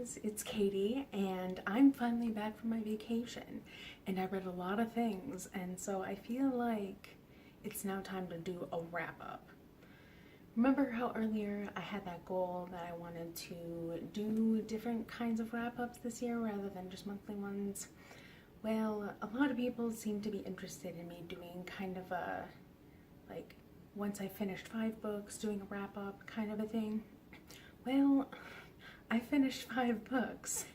guys, it's Katie, and I'm finally back from my vacation, and I read a lot of things, and so I feel like it's now time to do a wrap-up. Remember how earlier I had that goal that I wanted to do different kinds of wrap-ups this year rather than just monthly ones? Well, a lot of people seem to be interested in me doing kind of a, like, once I finished 5 books, doing a wrap-up kind of a thing. Well, I finished 5 books.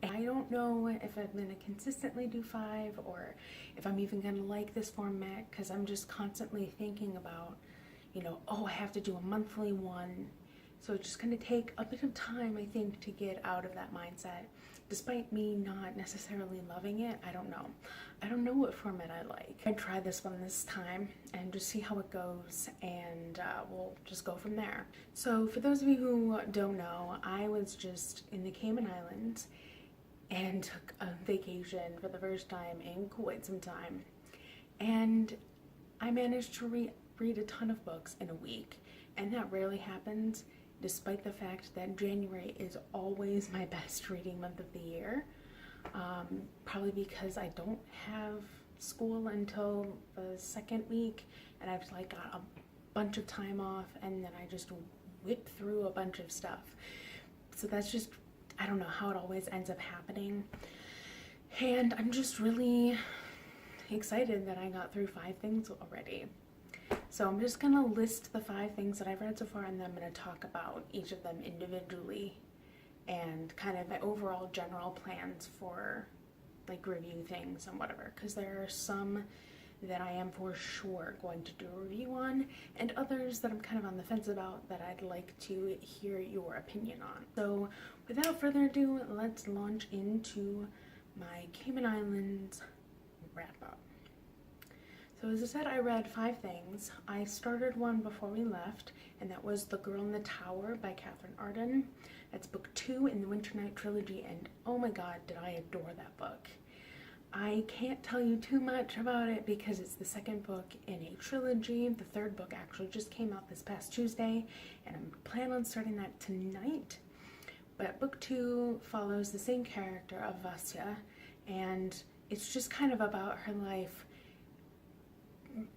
I don't know if I'm going to consistently do 5 or if I'm even going to like this format, because I'm just constantly thinking about, oh, I have to do a monthly one. So it's just going to take a bit of time, I think, to get out of that mindset. Despite me not necessarily loving it, I don't know. I don't know what format I like. I'd try this one this time and just see how it goes, and we'll just go from there. So for those of you who don't know, I was just in the Cayman Islands and took a vacation for the first time in quite some time. And I managed to read a ton of books in a week, and that rarely happens, despite the fact that January is always my best reading month of the year. Probably because I don't have school until the second week, and I've like got a bunch of time off, and then I just whip through a bunch of stuff. So that's just, I don't know how it always ends up happening. And I'm just really excited that I got through 5 things already. So I'm just gonna list the 5 things that I've read so far, and then I'm gonna talk about each of them individually and kind of my overall general plans for like review things and whatever, because there are some that I am for sure going to do a review on, and others that I'm kind of on the fence about that I'd like to hear your opinion on. So without further ado, let's launch into my Cayman Islands wrap up. So as I said, I read 5 things. I started one before we left, and that was The Girl in the Tower by Catherine Arden. That's book 2 in the Winter Night trilogy, and oh my god, did I adore that book. I can't tell you too much about it because it's the second book in a trilogy. The third book actually just came out this past Tuesday, and I'm planning on starting that tonight. But book 2 follows the same character of Vasya, and it's just kind of about her life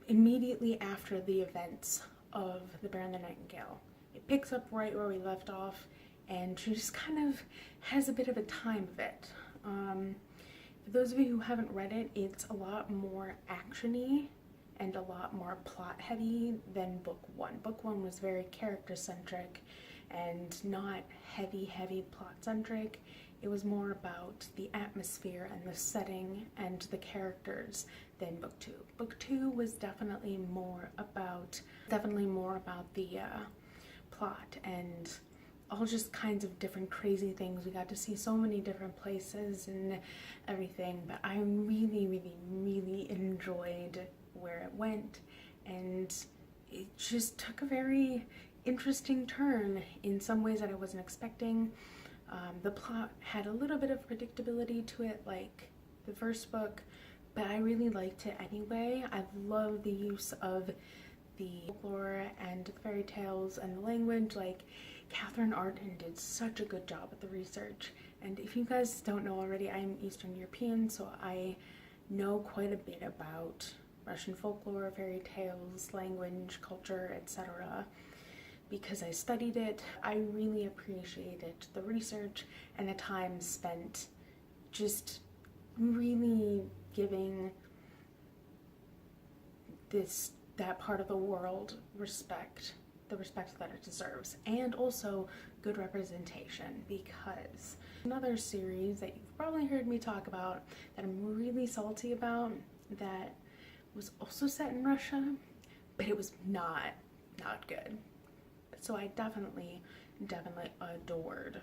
immediately after the events of The Bear and the Nightingale. It picks up right where we left off, and she just kind of has a bit of a time of it. For those of you who haven't read it, it's a lot more action-y and a lot more plot-heavy than book 1. Book 1 was very character-centric and not heavy plot-centric. It was more about the atmosphere and the setting and the characters than book 2. Book 2 was definitely more about the plot and all just kinds of different crazy things. We got to see so many different places and everything, but I really enjoyed where it went, and it just took a very interesting turn in some ways that I wasn't expecting. The plot had a little bit of predictability to it like the first book, but I really liked it anyway. I love the use of the folklore and the fairy tales and the language. Like, Catherine Arden did such a good job with the research. And if you guys don't know already, I'm Eastern European, so I know quite a bit about Russian folklore, fairy tales, language, culture, etc. Because I studied it. I really appreciated the research and the time spent just really giving that part of the world the respect that it deserves, and also good representation, because another series that you've probably heard me talk about that I'm really salty about, that was also set in Russia, but it was not good. So I definitely adored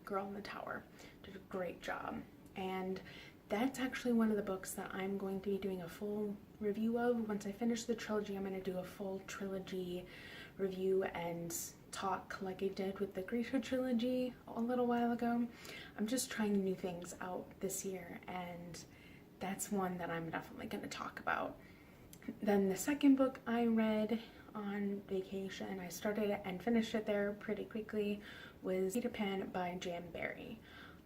Girl in the Tower. Did a great job. And that's actually one of the books that I'm going to be doing a full review of. Once I finish the trilogy, I'm going to do a full trilogy review and talk like I did with the Grisha trilogy a little while ago. I'm just trying new things out this year, and that's one that I'm definitely going to talk about. Then the second book I read on vacation, I started it and finished it there pretty quickly, was Peter Pan by Jan Berry.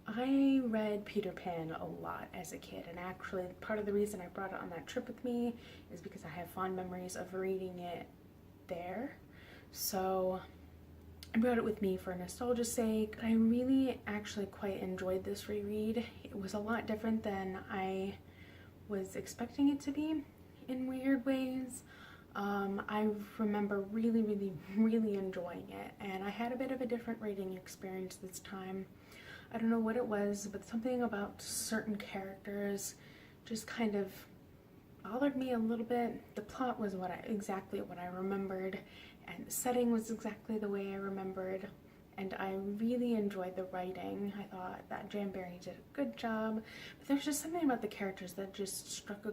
I read Peter Pan a lot as a kid, and actually part of the reason I brought it on that trip with me is because I have fond memories of reading it there. So I brought it with me for nostalgia's sake. I really actually quite enjoyed this reread. It was a lot different than I was expecting it to be in weird ways. I remember really enjoying it, and I had a bit of a different reading experience this time. I don't know what it was, but something about certain characters just kind of bothered me a little bit. The plot was exactly what I remembered, and the setting was exactly the way I remembered, and I really enjoyed the writing. I thought that Jan Berry did a good job, but there's just something about the characters that just struck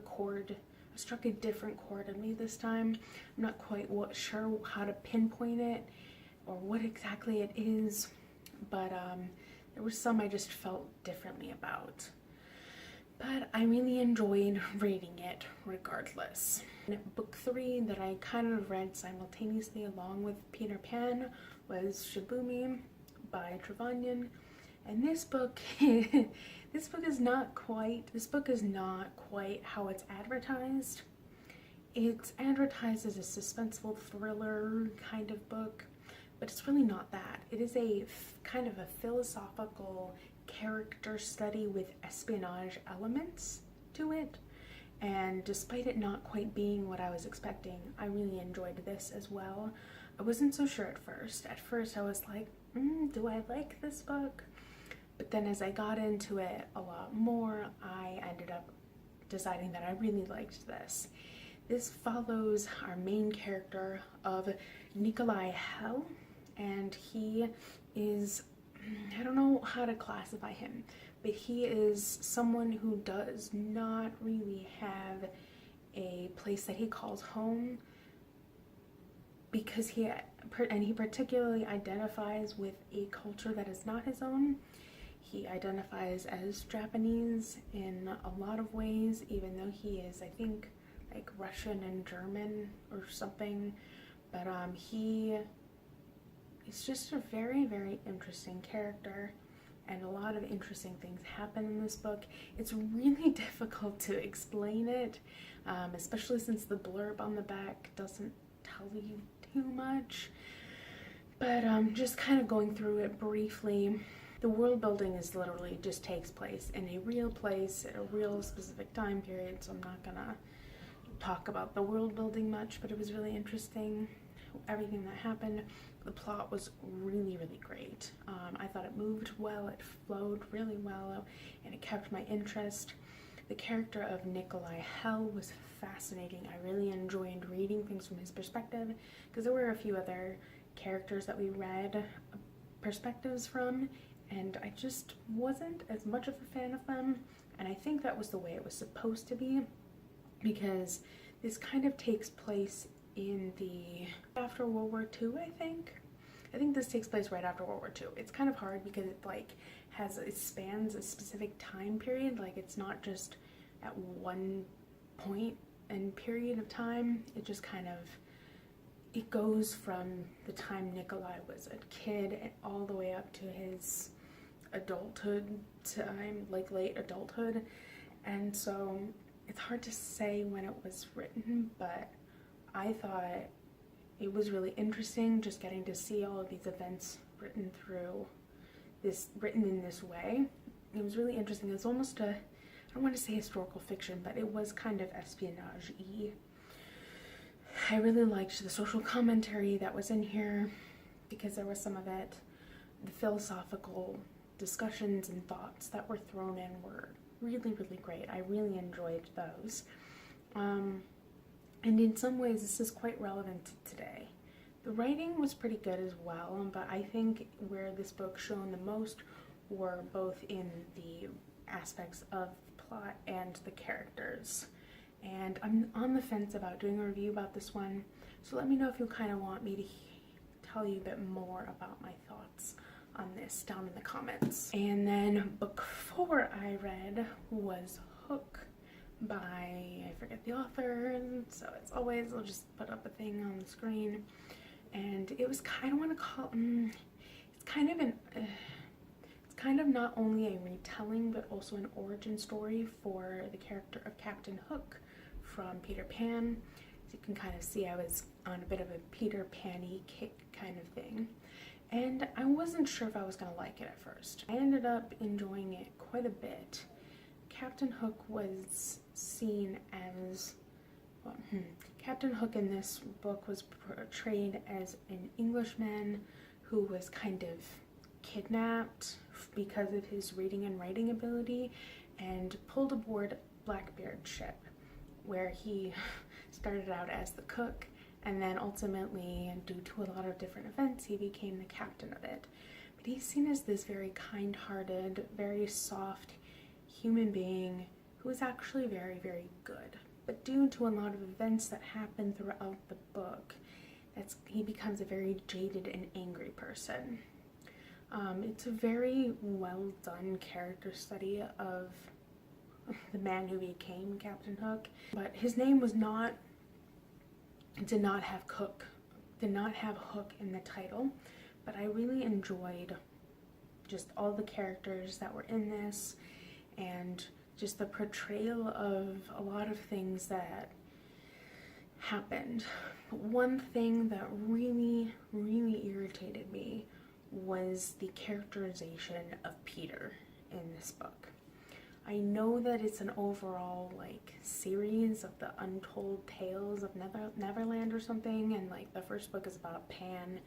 a different chord in me this time. I'm not quite sure how to pinpoint it or what exactly it is, but there was some I just felt differently about. But I really enjoyed reading it regardless. Book 3 that I kind of read simultaneously along with Peter Pan was Shibumi by Trevanian. And this book this book is not quite how it's advertised. It's advertised as a suspenseful thriller kind of book, but it's really not that. It is a kind of a philosophical character study with espionage elements to it, and despite it not quite being what I was expecting, I really enjoyed this as well. I wasn't so sure at first. At first I was like, do I like this book? But then as I got into it a lot more, I ended up deciding that I really liked this. This follows our main character of Nikolai Hell, and he is, I don't know how to classify him, but he is someone who does not really have a place that he calls home, because he particularly identifies with a culture that is not his own. He identifies as Japanese in a lot of ways, even though he is, I think, like Russian and German or something. But he is just a very interesting character, and a lot of interesting things happen in this book. It's really difficult to explain it, especially since the blurb on the back doesn't tell you too much. But just kind of going through it briefly. The world building is literally just takes place in a real place at a real specific time period, so I'm not gonna talk about the world building much, but it was really interesting, everything that happened. The plot was really great. I thought it moved well, it flowed really well, and it kept my interest. The character of Nikolai Hell was fascinating. I really enjoyed reading things from his perspective, because there were a few other characters that we read perspectives from, and I just wasn't as much of a fan of them, and I think that was the way it was supposed to be, because this kind of takes place in the after World War II, I think this takes place right after World War II. It's kind of hard because it it spans a specific time period, like it's not just at one point and period of time. It just kind of, it goes from the time Nikolai was a kid and all the way up to his adulthood time, like late adulthood. And so it's hard to say when it was written, but I thought it was really interesting just getting to see all of these events written in this way. It was really interesting. It's almost I don't want to say historical fiction, but it was kind of espionage-y. I really liked the social commentary that was in here, because there was some of it. The philosophical discussions and thoughts that were thrown in were really great. I really enjoyed those. And in some ways this is quite relevant to today. The writing was pretty good as well, but I think where this book shone the most were both in the aspects of the plot and the characters. And I'm on the fence about doing a review about this one, so let me know if you kind of want me to tell you a bit more about my thoughts on this down in the comments. And then book 4 I read was Hook by, I forget the author, so as always I'll just put up a thing on the screen. And it was, I don't want to call, it's kind of it's kind of not only a retelling but also an origin story for the character of Captain Hook from Peter Pan. As you can kind of see, I was on a bit of a Peter Pan-y kick kind of thing, and I wasn't sure if I was going to like it at first. I ended up enjoying it quite a bit. Captain Hook was seen as, well, Captain Hook in this book was portrayed as an Englishman who was kind of kidnapped because of his reading and writing ability and pulled aboard Blackbeard's ship, where he started out as the cook, and then ultimately, due to a lot of different events, he became the captain of it. But he's seen as this very kind-hearted, very soft human being who is actually very, very good. But due to a lot of events that happen throughout the book, he becomes a very jaded and angry person. It's a very well done character study of the man who became Captain Hook, but his name did not have Hook in the title. But I really enjoyed just all the characters that were in this, and just the portrayal of a lot of things that happened. But one thing that really, really irritated me was the characterization of Peter in this book. I know that it's an overall series of the untold tales of Neverland or something, and the first book is about Pan,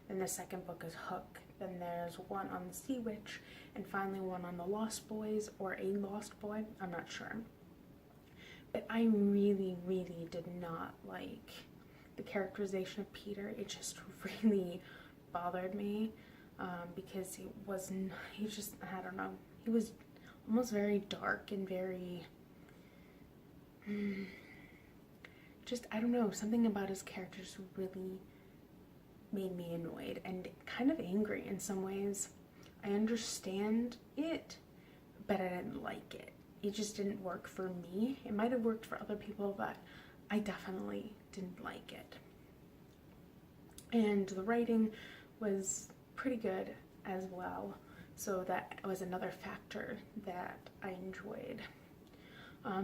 then the second book is Hook, then there's one on the Sea Witch, and finally one on the Lost Boys, or a Lost Boy, I'm not sure. But I really, really did not like the characterization of Peter. It just really bothered me, because he was almost very dark and very, I don't know, something about his characters really made me annoyed and kind of angry in some ways. I understand it, but I didn't like it. It just didn't work for me. It might have worked for other people, but I definitely didn't like it. And the writing was pretty good as well, so that was another factor that I enjoyed.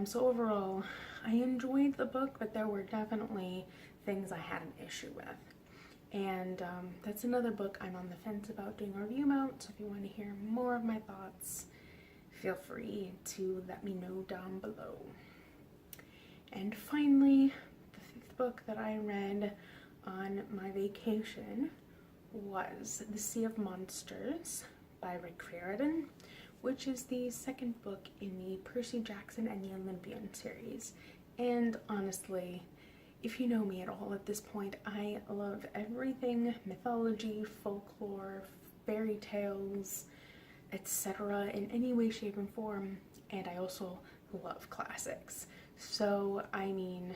So overall, I enjoyed the book, but there were definitely things I had an issue with. And that's another book I'm on the fence about doing a review about, so if you want to hear more of my thoughts, feel free to let me know down below. And finally, the fifth book that I read on my vacation was The Sea of Monsters by Rick Riordan, which is the second book in the Percy Jackson and the Olympian series. And honestly, if you know me at all at this point, I love everything mythology, folklore, fairy tales, etc. in any way, shape, and form, and I also love classics. So, I mean,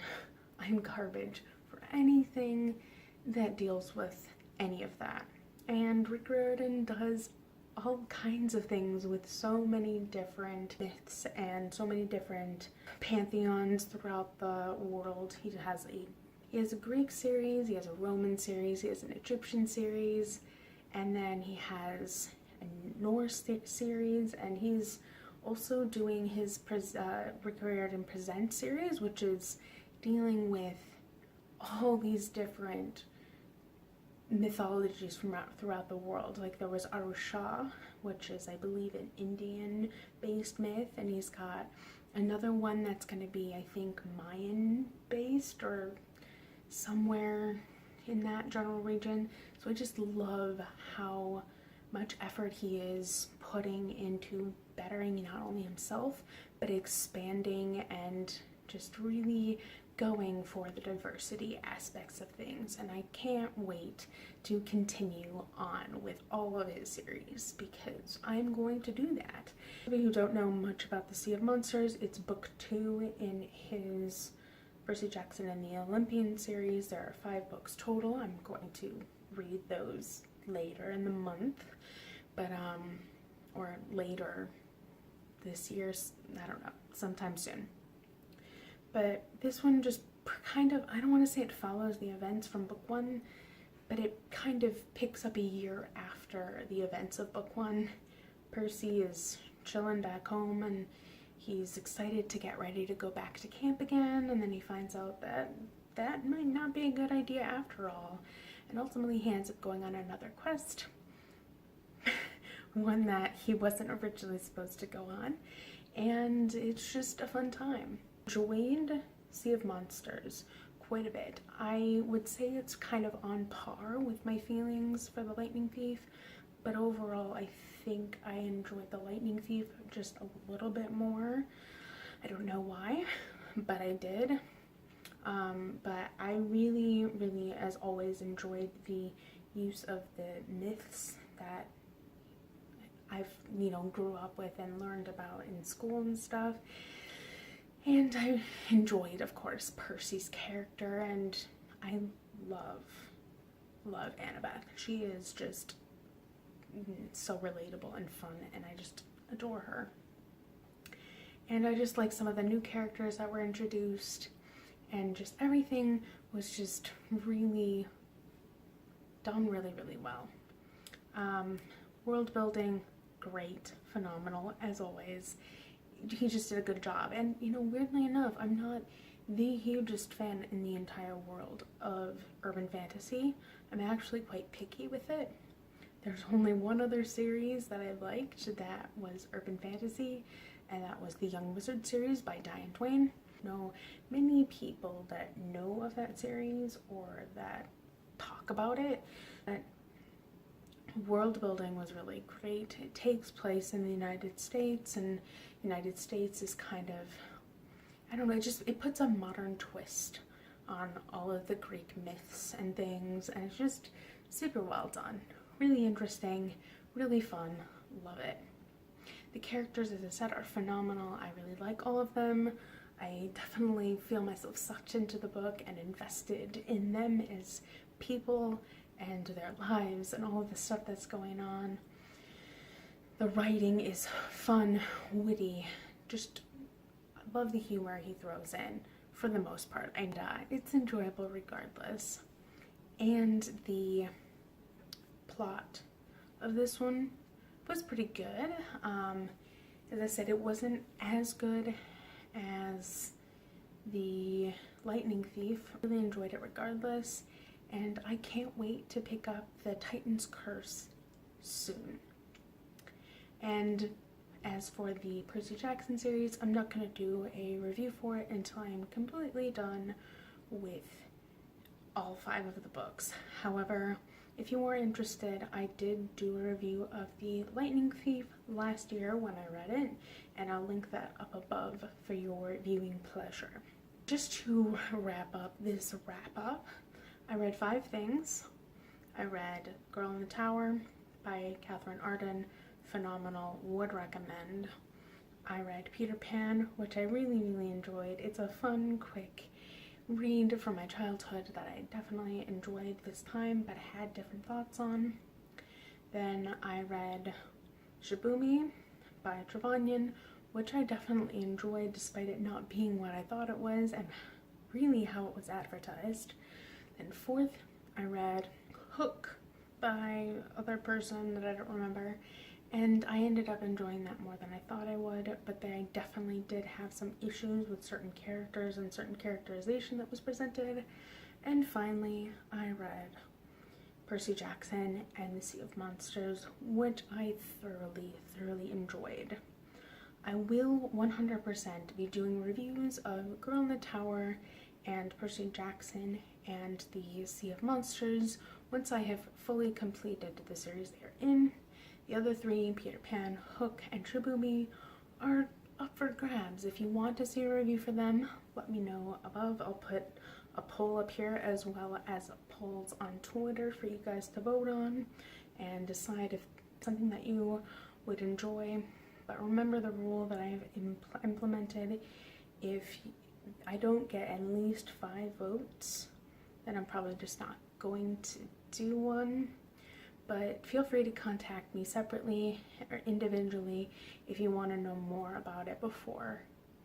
I'm garbage for anything that deals with any of that. And Rick Riordan does all kinds of things with so many different myths and so many different pantheons throughout the world. He has a Greek series, he has a Roman series, he has an Egyptian series, and then he has a Norse series, and he's also doing his Rick Riordan Presents series, which is dealing with all these different mythologies from throughout the world. Like there was Arusha, which is, I believe, an Indian-based myth, and he's got another one that's going to be, I think, Mayan-based or somewhere in that general region. So I just love how much effort he is putting into bettering not only himself, but expanding and just really going for the diversity aspects of things. And I can't wait to continue on with all of his series, because I'm going to do that. For those of you who don't know much about The Sea of Monsters, it's book 2 in his Percy Jackson and the Olympian series. There are 5 books total. I'm going to read those later in the month, but or later this year, I don't know, sometime soon. But this one just kind of, I don't want to say it follows the events from book 1, but it kind of picks up a year after the events of book one. Percy is chilling back home and he's excited to get ready to go back to camp again, and then he finds out that that might not be a good idea after all, and ultimately he ends up going on another quest, one that he wasn't originally supposed to go on, and it's just a fun time. Enjoyed Sea of Monsters quite a bit. I would say it's kind of on par with my feelings for The Lightning Thief, but overall I think I enjoyed The Lightning Thief just a little bit more. I don't know why, but I did. But I really, as always, enjoyed the use of the myths that I've, grew up with and learned about in school and stuff. And I enjoyed, of course, Percy's character, and I love Annabeth. She is just so relatable and fun, and I just adore her. And I just like some of the new characters that were introduced, and just everything was just really done really well. World building, great, phenomenal, as always. He just did a good job. And weirdly enough, I'm not the hugest fan in the entire world of urban fantasy. I'm actually quite picky with it. There's only one other series that I liked that was urban fantasy, and that was the Young Wizard series by Diane Duane. Know many people that know of that series or that talk about it. But world building was really great. It takes place in the United States, and the United States is kind of, I don't know, it puts a modern twist on all of the Greek myths and things, and it's just super well done. Really interesting, really fun, love it. The characters, as I said, are phenomenal. I really like all of them. I definitely feel myself sucked into the book and invested in them as people and their lives and all of the stuff that's going on. The writing is fun, witty, just I love the humor he throws in for the most part, and it's enjoyable regardless. And the plot of this one was pretty good. As I said, it wasn't as good as The Lightning Thief. I really enjoyed it regardless, and I can't wait to pick up The Titan's Curse soon. And as for the Percy Jackson series, I'm not going to do a review for it until I'm completely done with all 5 of the books. However, if you are interested, I did do a review of The Lightning Thief last year when I read it, and I'll link that up above for your viewing pleasure. Just to wrap up this wrap-up, I read 5 things. I read Girl in the Tower by Catherine Arden, phenomenal, would recommend. I read Peter Pan, which I really enjoyed. It's a fun, quick read from my childhood that I definitely enjoyed this time but had different thoughts on. Then I read Shibumi by Trevanian, which I definitely enjoyed despite it not being what I thought it was and really how it was advertised. Then 4th, I read Hook by other person that I don't remember, and I ended up enjoying that more than I thought I would, but I definitely did have some issues with certain characters and certain characterization that was presented. And finally, I read Percy Jackson and the Sea of Monsters, which I thoroughly enjoyed. I will 100% be doing reviews of Girl in the Tower and Percy Jackson and the Sea of Monsters once I have fully completed the series they're in. The other 3, Peter Pan, Hook, and Shibumi, are up for grabs. If you want to see a review for them, let me know above. I'll put a poll up here as well as polls on Twitter for you guys to vote on and decide if it's something that you would enjoy. But remember the rule that I've implemented: if I don't get at least 5 votes, then I'm probably just not going to do one. But feel free to contact me separately or individually if you want to know more about it before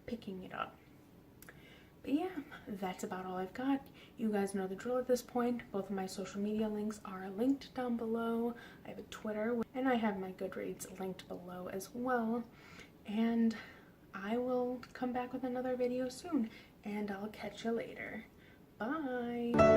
picking it up. But yeah, that's about all I've got. You guys know the drill at this point. Both of my social media links are linked down below. I have a Twitter, and I have my Goodreads linked below as well. And I will come back with another video soon, and I'll catch you later. Bye!